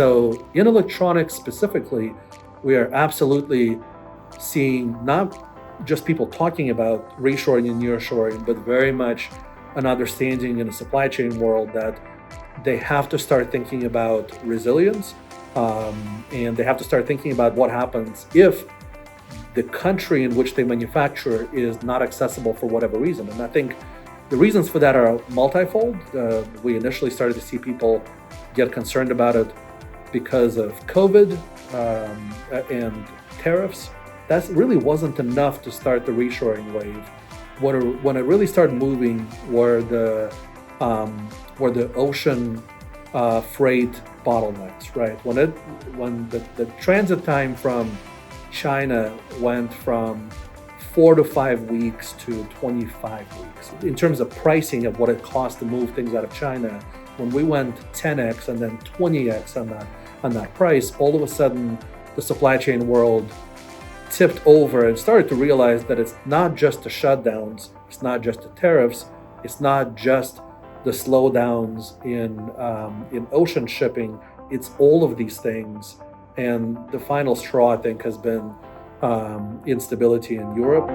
So in electronics specifically, we are absolutely seeing not just people talking about reshoring and nearshoring, but very much an understanding in the supply chain world that they have to start thinking about resilience, and they have to start thinking about what happens if the country in which they manufacture is not accessible for whatever reason. And I think the reasons for that are multifold. We initially started to see people get concerned about it because of COVID and tariffs. That really wasn't enough to start the reshoring wave. When it really started moving were the ocean freight bottlenecks, right? When the transit time from China went from 4 to 5 weeks to 25 weeks. In terms of pricing of what it costs to move things out of China, when we went 10x and then 20x on that price, all of a sudden the supply chain world tipped over and started to realize that it's not just the shutdowns, it's not just the tariffs, it's not just the slowdowns in ocean shipping, it's all of these things. And the final straw, I think, has been instability in Europe.